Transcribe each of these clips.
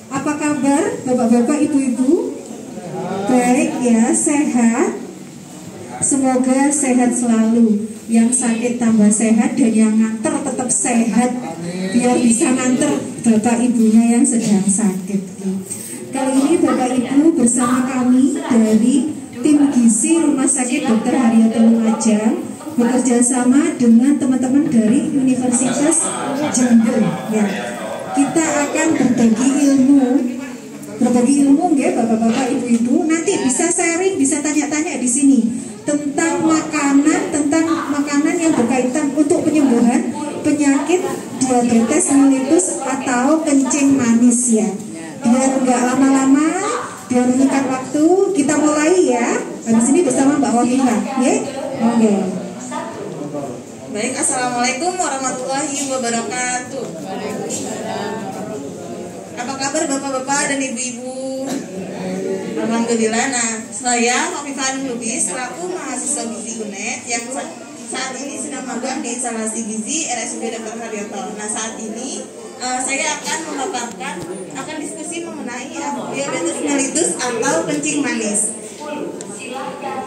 Apa kabar Bapak-bapak, Ibu-ibu? Baik ya, sehat. Semoga sehat selalu. Yang sakit tambah sehat dan yang nganter tetap sehat. Biar bisa nganter Bapak Ibunya yang sedang sakit. Kali ini Bapak Ibu bersama kami dari tim gizi Rumah Sakit Dr. Haryoto Lumajang bekerja sama dengan teman-teman dari Universitas Jember. Ya, kita akan berbagi ilmu ya Bapak-bapak, Ibu-ibu. Nanti bisa sharing, bisa tanya-tanya di sini tentang makanan yang berkaitan untuk penyembuhan penyakit diabetes mellitus atau kencing manis ya. Biar nggak lama-lama, biar meningkat waktu, kita mulai ya. Habis ini bersama Mbak Wafifah, ya. Oke. Baik, assalamualaikum warahmatullahi wabarakatuh. Apa kabar bapak-bapak dan ibu-ibu? Alhamdulillah. Nah, saya Wafifah Lubis selaku mahasiswa gizi UNED yang saat ini sedang magang di instalasi gizi RSUD Dr. Haryoto. Nah, saat ini saya akan diskusi mengenai diabetes mellitus atau kencing manis.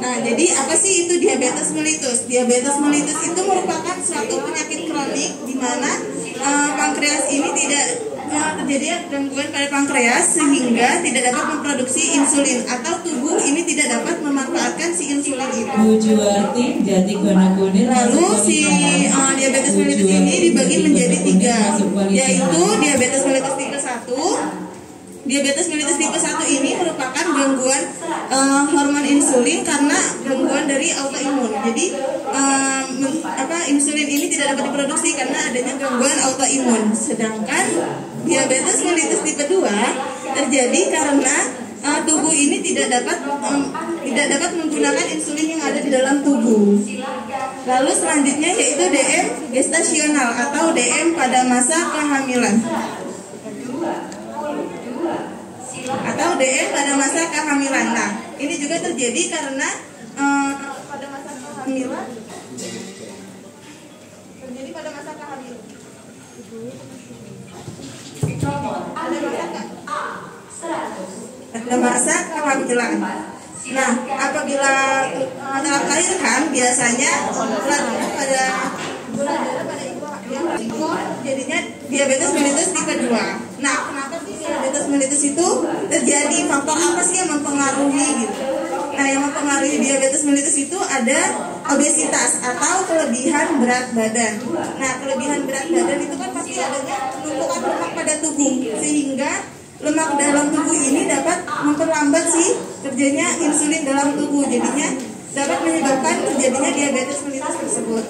Nah, jadi apa sih itu diabetes mellitus? Diabetes mellitus itu merupakan suatu penyakit kronik di mana pankreas ini terjadi gangguan pada pankreas sehingga tidak dapat memproduksi insulin atau tubuh ini tidak dapat memanfaatkan si insulin itu. Lalu si diabetes mellitus ini dibagi menjadi 3, yaitu diabetes mellitus tipe 1. Diabetes mellitus tipe 1 ini merupakan gangguan hormon insulin karena gangguan dari autoimun. Jadi insulin ini tidak dapat diproduksi karena adanya gangguan autoimun. Sedangkan diabetes mellitus tipe 2 terjadi karena tubuh ini tidak dapat menggunakan insulin yang ada di dalam tubuh. Lalu selanjutnya yaitu DM gestasional atau DM pada masa kehamilan. Nah, ini juga terjadi karena pada masa kehamilan. Pada masa kehamilan. Nah, apabila telah melahirkan biasanya pada gula darah pada ibu jadinya diabetes mellitus tipe 2. Nah, kenapa sih diabetes mellitus itu terjadi? Faktor apa sih yang mempengaruhi gitu? Nah, yang mempengaruhi diabetes mellitus itu ada obesitas atau kelebihan berat badan. Nah, kelebihan berat badan itu kan pasti adanya penumpukan lemak pada tubuh, sehingga lemak dalam tubuh ini dapat memperlambat sih kerjanya insulin dalam tubuh, jadinya dapat menyebabkan terjadinya diabetes mellitus tersebut.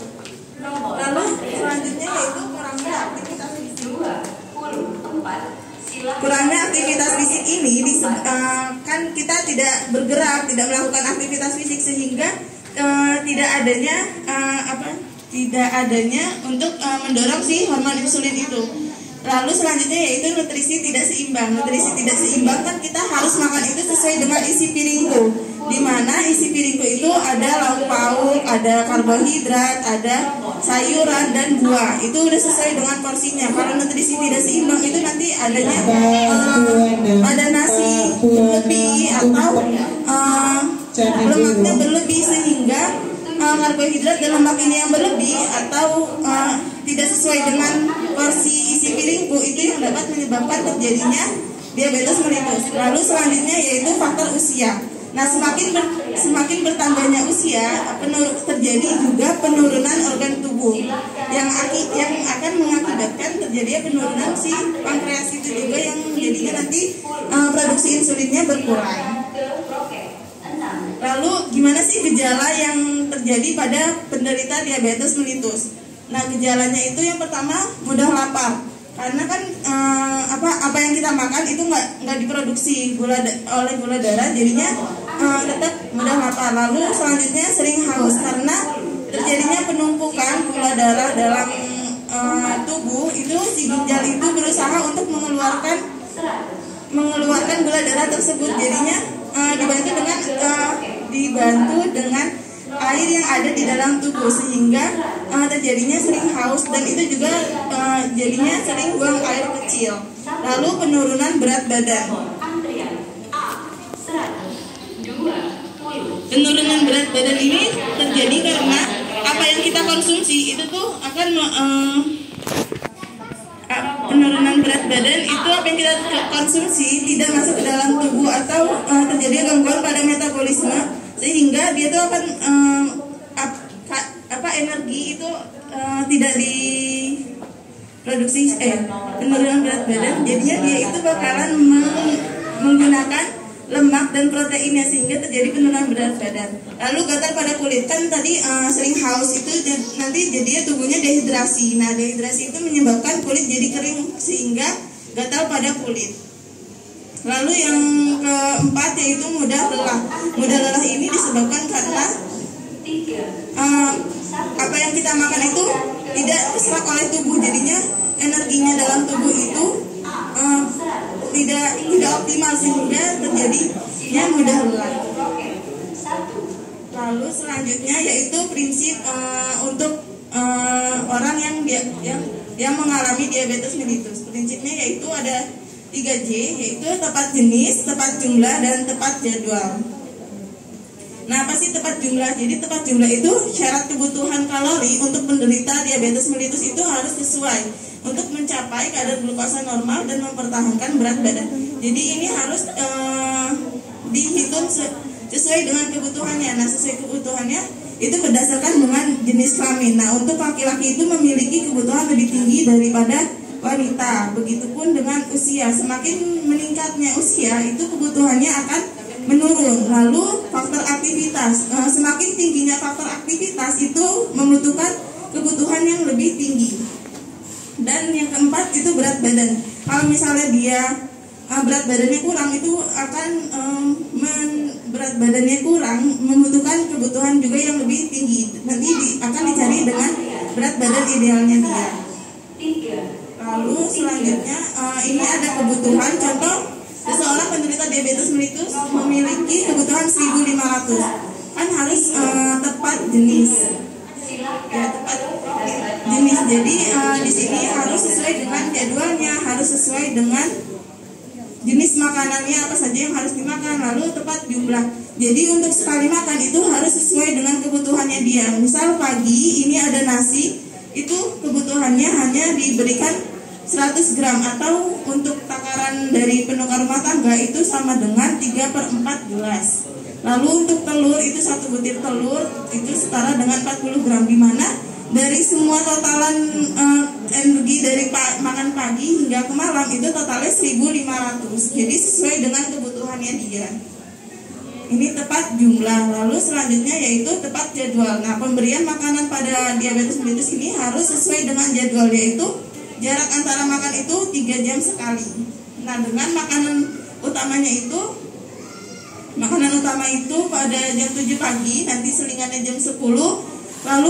Lalu selanjutnya yaitu kurangnya aktivitas fisik. Kurangnya aktivitas fisik ini kan kita tidak bergerak, tidak melakukan aktivitas fisik sehingga tidak adanya untuk mendorong si hormon insulin itu. Lalu selanjutnya yaitu nutrisi tidak seimbang. Nutrisi tidak seimbang kan kita harus makan itu sesuai dengan isi piringku, di mana isi piringku itu ada lauk pauk, ada karbohidrat, ada sayuran dan buah. Itu udah sesuai dengan porsinya. Kalau nutrisi tidak seimbang itu nanti adanya pada nasi berlebih atau lemaknya berlebih sehingga karbohidrat dan lemak ini yang berlebih atau tidak sesuai dengan porsi isi piringku itu yang dapat menyebabkan terjadinya diabetes mellitus. Lalu selanjutnya yaitu faktor usia. Nah, semakin bertambahnya usia terjadi juga penurunan organ tubuh yang akan mengakibatkan terjadinya penurunan si pankreas itu juga yang jadinya nanti produksi insulinnya berkurang. Lalu gimana sih gejala yang terjadi pada penderita diabetes mellitus? Nah, gejalanya itu yang pertama mudah lapar, karena kan apa yang kita makan itu nggak diproduksi oleh gula darah, jadinya tetap mudah lapar. Lalu selanjutnya sering haus karena terjadinya penumpukan gula darah dalam tubuh. Itu si ginjal itu berusaha untuk mengeluarkan gula darah tersebut, jadinya dibantu dengan air yang ada di dalam tubuh sehingga terjadinya sering haus dan itu juga jadinya sering buang air kecil. Lalu penurunan berat badan. Penurunan berat badan ini terjadi karena apa yang kita konsumsi itu tuh akan penurunan berat badan itu apa yang kita konsumsi tidak masuk ke dalam tubuh atau terjadi gangguan pada metabolisme sehingga dia tuh akan energi itu tidak diproduksi penurunan berat badan, jadinya dia itu bakalan menggunakan lemak dan proteinnya sehingga terjadi penurunan berat badan. Lalu gatal pada kulit, kan tadi sering haus itu nanti jadinya tubuhnya dehidrasi. Nah, dehidrasi itu menyebabkan kulit jadi kering sehingga gatal pada kulit. Lalu yang keempat yaitu mudah lelah. Mudah lelah ini disebabkan karena apa yang kita makan itu tidak terserap oleh tubuh, jadinya energinya dalam tubuh itu tidak optimal sehingga terjadinya mudah lelah. Lalu selanjutnya yaitu prinsip untuk orang yang mengalami diabetes mellitus. Prinsipnya yaitu ada 3J, yaitu tepat jenis, tepat jumlah, dan tepat jadwal. Nah, apa sih tepat jumlah? Jadi tepat jumlah itu syarat kebutuhan kalori untuk penderita diabetes mellitus itu harus sesuai untuk mencapai kadar glukosa normal dan mempertahankan berat badan. Jadi ini harus dihitung sesuai dengan kebutuhannya. Nah, sesuai kebutuhannya itu berdasarkan dengan jenis kelamin. Nah, untuk laki-laki itu memiliki kebutuhan lebih tinggi daripada wanita. Begitupun dengan usia. Semakin meningkatnya usia itu kebutuhannya akan menurun. Lalu faktor aktivitas, semakin tingginya faktor aktivitas itu membutuhkan kebutuhan yang lebih tinggi. Dan yang keempat itu berat badan. Kalau misalnya dia berat badannya kurang, itu akan berat badannya kurang membutuhkan kebutuhan juga yang lebih tinggi. Nanti akan dicari dengan berat badan idealnya dia. Lalu selanjutnya ini ada kebutuhan, contoh seseorang penderita diabetes mellitus memiliki kebutuhan 1.500, kan harus tepat jenis, ya tepat jenis. Jadi di sini harus sesuai dengan jadwalnya, harus sesuai dengan jenis makanannya apa saja yang harus dimakan, lalu tepat jumlah. Jadi untuk sekali makan itu harus sesuai dengan kebutuhannya dia. Misal pagi ini ada nasi, itu kebutuhannya hanya diberikan 100 gram, atau untuk takaran dari penukar rumah tangga itu sama dengan 3/4 gelas. Lalu untuk telur itu 1 butir telur itu setara dengan 40 gram, dimana dari semua totalan energi dari makan pagi hingga ke malam itu totalnya 1.500. Jadi sesuai dengan kebutuhannya dia. Ini tepat jumlah. Lalu selanjutnya yaitu tepat jadwal. Nah, pemberian makanan pada diabetes mellitus ini harus sesuai dengan jadwal, yaitu jarak antara makan itu 3 jam sekali. Nah, dengan makanan utama itu pada jam 7 pagi, nanti selingannya jam 10. Lalu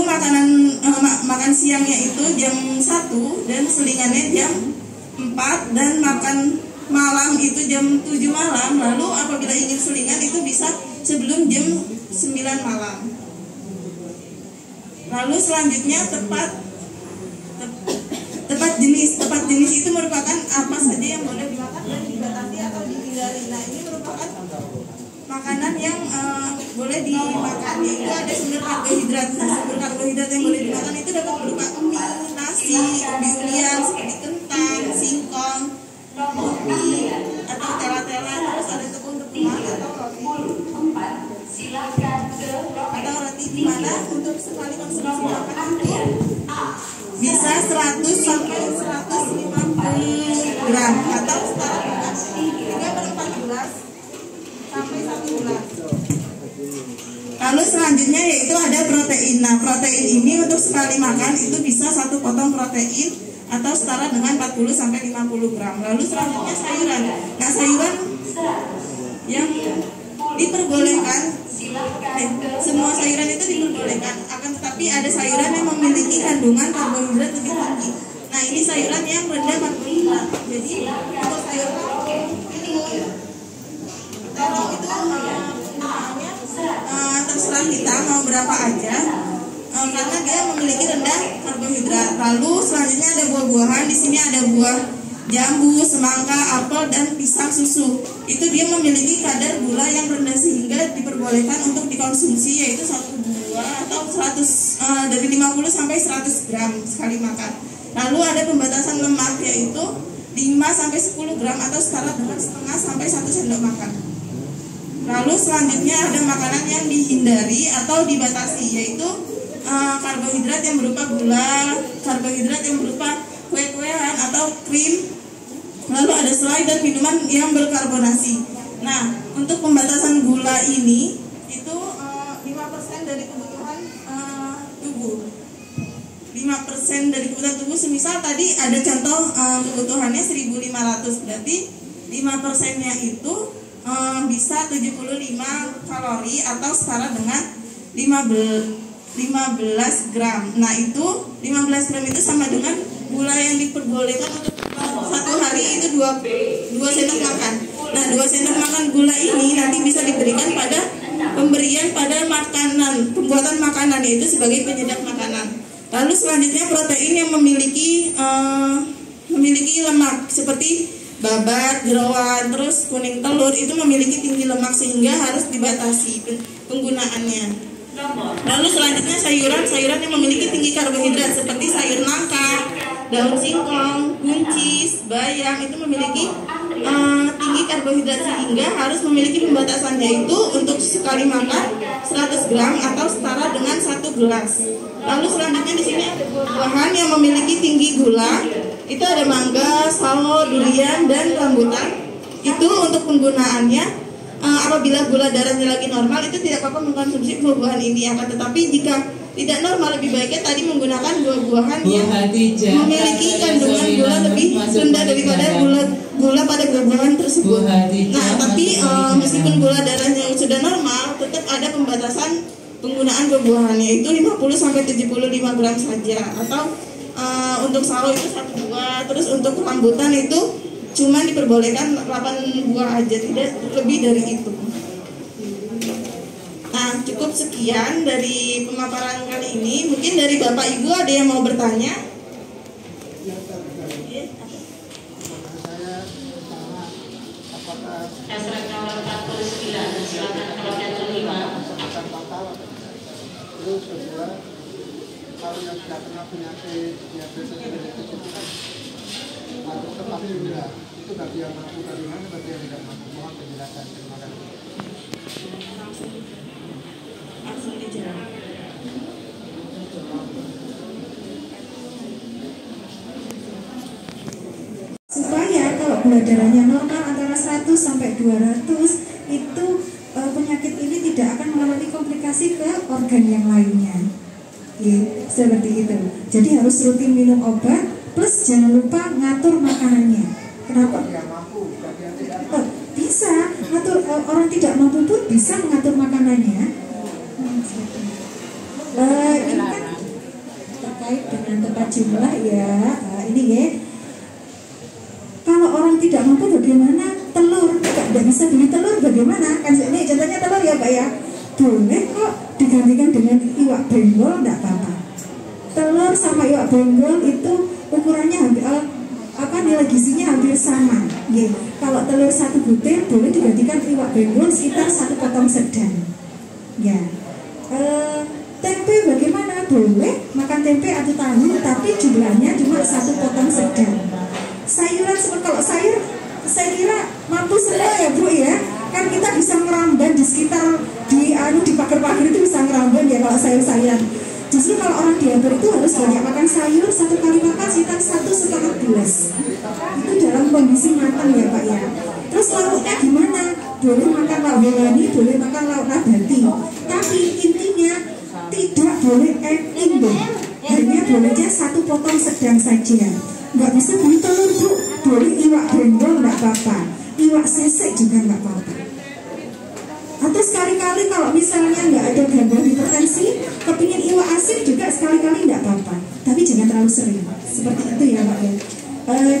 makan siangnya itu jam 1 dan selingannya jam 4, dan makan malam itu jam 7 malam. Lalu apabila ingin selingan itu bisa sebelum jam 9 malam. Lalu selanjutnya tepat jenis. Tepat jenis itu merupakan apa saja yang boleh dimakan dan dibatasi atau dihindari. Nah, ini merupakan makanan yang boleh dimakan. Itu ada sumber karbohidrat. Nah, sumber karbohidrat yang boleh dimakan itu dapat berupa mie, nasi, ubi ulian seperti kentang, singkong, roti atau tela-tela, terus ada tepung-tepungan atau roti. Atau roti di mana untuk sekali konsumsi makan itu bisa 100 sampai 150 gram atau setara dengan 3/4 gelas sampai 1 gelas. Lalu selanjutnya yaitu ada protein. Nah, protein ini untuk sekali makan itu bisa 1 potong protein atau setara dengan 40 sampai 50 gram. Lalu selanjutnya sayuran. Nah, sayuran yang diperbolehkan, semua sayuran itu diperbolehkan, akan tetapi ada sayuran yang memiliki kandungan karbohidrat lebih tinggi. Nah, ini sayuran yang rendah karbohidrat. Jadi untuk sayur terong itu terserah kita mau berapa aja, karena dia memiliki rendah karbohidrat. Lalu selanjutnya ada buah-buahan. Di sini ada buah jambu, semangka, apel, dan pisang susu. Itu dia memiliki kadar gula yang rendah sehingga diperbolehkan untuk dikonsumsi, yaitu 1 buah atau 100 dari 50 sampai 100 gram sekali makan. Lalu ada pembatasan lemak, yaitu 5 sampai 10 gram atau setara dengan setengah sampai 1 sendok makan. Lalu selanjutnya ada makanan yang dihindari atau dibatasi, yaitu karbohidrat yang berupa gula, karbohidrat yang berupa kue-kuean atau krim, lalu ada selai dan minuman yang berkarbonasi. Nah, untuk pembatasan gula ini itu 5% dari kebutuhan tubuh. 5% dari kebutuhan tubuh, semisal tadi ada contoh kebutuhannya 1500, berarti 5%-nya itu bisa 75 kalori atau setara dengan 15 gram. Nah, itu 15 gram itu sama dengan gula yang diperbolehkan untuk satu hari itu 2 sendok makan. Nah, 2 sendok makan gula ini nanti bisa diberikan pada pemberian pada makanan, pembuatan makanan, yaitu sebagai penyedap makanan. Lalu selanjutnya protein yang memiliki lemak seperti babat, jeroan, terus kuning telur itu memiliki tinggi lemak sehingga harus dibatasi penggunaannya. Lalu selanjutnya sayuran yang memiliki tinggi karbohidrat seperti sayur nangka, daun singkong, buncis, bayam itu memiliki tinggi karbohidrat sehingga harus memiliki pembatasan, yaitu untuk sekali makan 100 gram atau setara dengan 1 gelas. Lalu selanjutnya di sini ada buah-buahan yang memiliki tinggi gula. Itu ada mangga, sawo, durian, dan rambutan. Itu untuk penggunaannya apabila gula darahnya lagi normal itu tidak apa-apa mengkonsumsi buah-buahan ini. Akan tetapi jika tidak normal, lebih baiknya tadi menggunakan buah-buahan yang memiliki kandungan gula lebih rendah daripada gula pada buah-buahan tersebut. Nah, tapi meskipun gula darahnya sudah normal, tetap ada pembatasan penggunaan buah-buahannya, itu 50 sampai 75 gram saja, atau untuk sawo itu 1 buah. Terus untuk rambutan itu cuma diperbolehkan 8 buah aja, tidak lebih dari itu. Nah, cukup sekian dari pemaparan kali ini. Mungkin dari Bapak Ibu ada yang mau bertanya? Hasrat nomor 49, silakan kelompok kelima. Terus kedua, kalau yang tidak pernah penyakit diabetes atau tetap juga, itu bagi yang mampu, bagaimana bagi yang tidak mampu? Mohon penjelasan. Terima kasih. Langsung dijawab. Supaya kalau gula darahnya normal antara 100 sampai 200 itu penyakit ini tidak akan mengalami komplikasi ke organ yang lainnya. Ya, seperti itu. Jadi harus rutin minum obat, plus jangan lupa ngatur makanannya. Kenapa? Bisa ngatur, orang tidak mampu pun bisa mengatur makanannya. Ini kan terkait dengan tata jumlah ya. Ini ya. Kalau orang tidak mampu bagaimana? Telur, tidak bisa beli telur bagaimana? Kan ini contohnya telur ya Pak ya. Boleh kok digantikan dengan iwak benggol, tidak apa-apa. Telur sama iwak benggol itu ukurannya hampir nilai gizinya hampir sama. Ya, kalau telur 1 butir boleh digantikan iwak benggol sekitar 1 potong sedang. Ya. Tempe bagaimana? Boleh makan tempe atau tahu, tapi jumlahnya cuma 1 potong sedang. Sayuran seperti kalau sayur saya kira mampu semua ya Bu ya. Kan kita bisa ngeramban di sekitar di pagar-pagar itu bisa ngeramban ya kalau sayur-sayuran. Justru kalau orang diabetes itu harus banyak makan sayur, 1 kali makan sekitar 1,5 gelas. Itu dalam kondisi matang ya Pak ya. Terus lauknya gimana? Boleh makan lauk hewani, boleh makan lauk nabati. Tapi intinya tidak boleh imbang. Hanya bolehnya 1 potong sedang saja. Nggak bisa beli telur Bu, boleh iwak benggol nggak apa-apa, iwak sesek juga nggak apa-apa. Atau sekali-kali kalau misalnya nggak ada gangguan hipertensi, kepingin iwak asin juga sekali-kali nggak apa-apa, tapi jangan terlalu sering. Seperti itu ya Pak ya.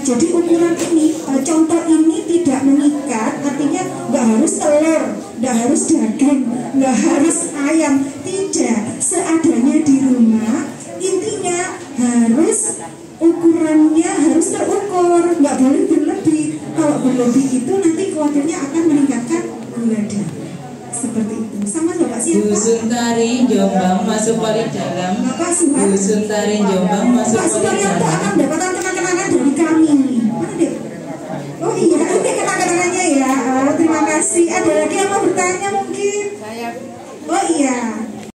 Jadi ukuran ini, contoh ini tidak mengikat, artinya nggak harus telur, nggak harus daging, nggak harus ayam, tidak, seadanya di rumah. Intinya harus ukurannya harus terukur, nggak boleh berlebih itu nanti khawatirnya akan meningkatkan gula darah. Seperti itu. Sama Bapak siapa? Dusun Tari Jombang masuk paling dalam. Bapak Suhar. Dusun Tari Jombang masuk Pak paling Suharyanto dalam. akan mendapatkan kenang-kenangan dari kami nih. Mana deh? Oh iya, ini kenang-kenangannya ya. Terima kasih. Ada lagi yang mau bertanya mungkin? Oh iya.